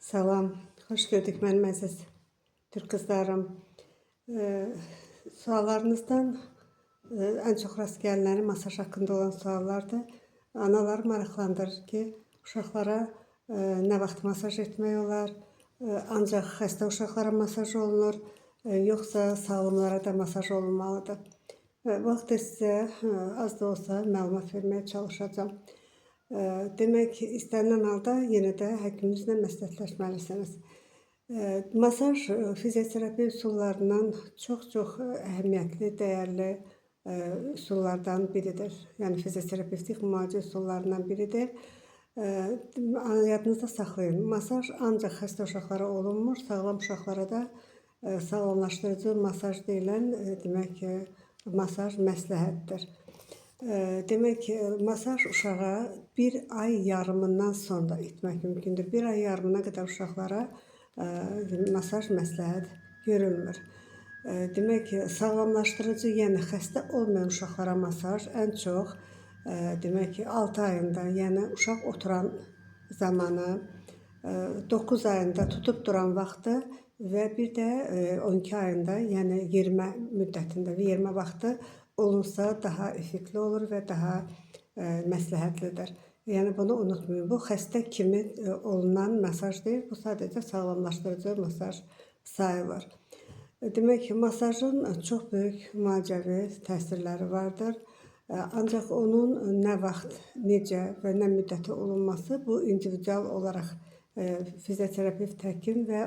Salam, xoş gördük mənim əziz Türk qızlarım. Suallarınızdan ən çox rast gəlinəni masaj haqqında olan suallardır. Anaları maraqlandırır ki, uşaqlara nə vaxt masaj etmək olar, ancaq xəstə uşaqlara masaj olunur, yoxsa sağlamlara da masaj olunmalıdır. Bu haqda sizə az da olsa məlumat verməyə çalışacağam. Demək, istənilən halda yenə də həkiminizlə məsləhətləşməlisiniz. Masaj fizioterapiya üsullarından çox əhəmiyyətli, dəyərli üsullardan biridir. Yəni fizioterapevtik müalicə üsullarından biridir. Yadınızda saxlayın, masaj ancaq xəstə uşaqlara olunmur, sağlam uşaqlara da sağlamlaşdırıcı masaj deyilən demək masaj məsləhətdir. Demək, masaj uşağa bir ay yarımından sonra etmək mümkündür. Bir ay yarımına qədər uşaqlara masaj məsləhət görülmür. Demək, sağlamlaşdırıcı, yəni xəstə olmayan uşaqlara masaj ən çox demək 6 ayında, yəni uşaq oturan zamanı, 9 ayında tutub duran vaxtı və bir də 12 ayında, yəni yerimə müddətində və yerimə vaxtı olunsa daha effektli olur və daha məsləhətlidir. Yəni bunu unutmayın. Bu xəstə kimi olunan masaj deyil, bu sadəcə sağlamlaşdırıcı masaj sayılır. Demək, masajın çox böyük müalicəvi təsirləri vardır. Ancaq onun nə vaxt, necə və nə müddəti olunması bu individual olaraq fizioterapevt həkim və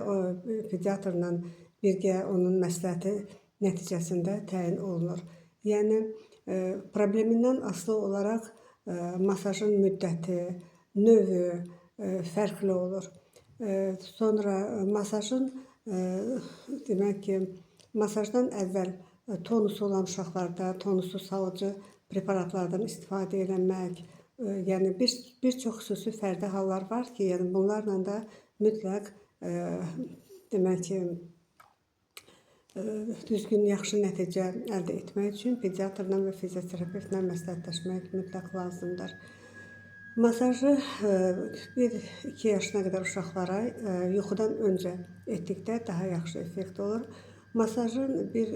pediatrla birgə onun məsləhəti nəticəsində təyin olunur. Yəni, problemindən asılı olaraq masajın müddəti, növü fərqli olur. Sonra masajın, demək ki, masajdan əvvəl tonusu olan uşaqlarda tonusu salıcı preparatlardan istifadə eləmək, yəni bir çox xüsusi fərdi hallar var ki, yəni bunlarla da mütləq demək ki, düzgün, yaxşı nəticə əldə etmək üçün pediatrla və fizioterapevtlə məsləhətləşmək mütləq lazımdır. Masajı 1-2 yaşına qədər uşaqlara yuxudan öncə etdikdə daha yaxşı effekt olur. Masajın bir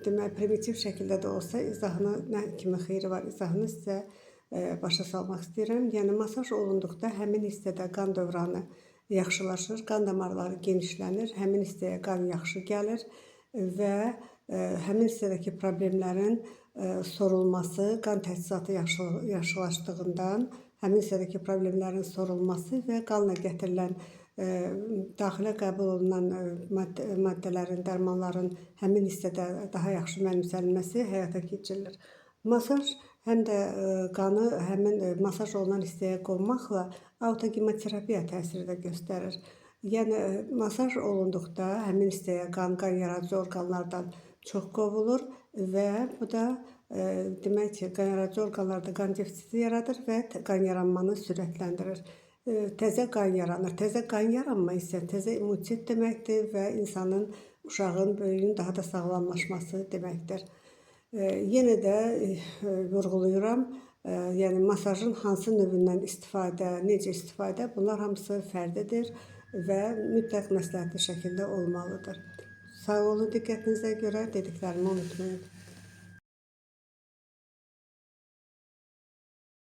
demək, primitiv şəkildə də olsa izahını, nə kimi xeyri var, izahını sizə başa salmaq istəyirəm. Yəni, masaj olunduqda həmin hissədə qan dövranı yaxşılaşır, qan damarları genişlənir, həmin hissəyə qan yaxşı gəlir və həmin hissədəki problemlərin sorulması, qan təchizatı yaxşılaşdığından həmin hissədəki problemlərin sorulması və qanla gətirilən daxilə qəbul olunan maddələrin, dərmanların həmin hissədə daha yaxşı mənimsənilməsi həyata keçirilir. Masaj həm də qanı həmin masaj olunan hissəyə qovmaqla autogematerapiya təsiri də göstərir. Yəni, masaj olunduqda həmin hissəyə qan yaradıcı orqanlardan çox qovulur və bu da demək ki, qan yaradıcı orqanlarda qan defisiti yaradır və qan yaranmanı sürətləndirir. Təzə qan yaranır. Təzə qan yaranma isə təzə immunitet deməkdir və insanın, uşağın, böyüyün daha da sağlamlaşması deməkdir. Yenə də vurğulayıram, yəni masajın hansı növündən istifadə, necə istifadə, bunlar hamısı fərdidir və mütləq məsləhətli şəkildə olmalıdır. Sağ olun diqqətinizə görə, dediklərimi unutmayın.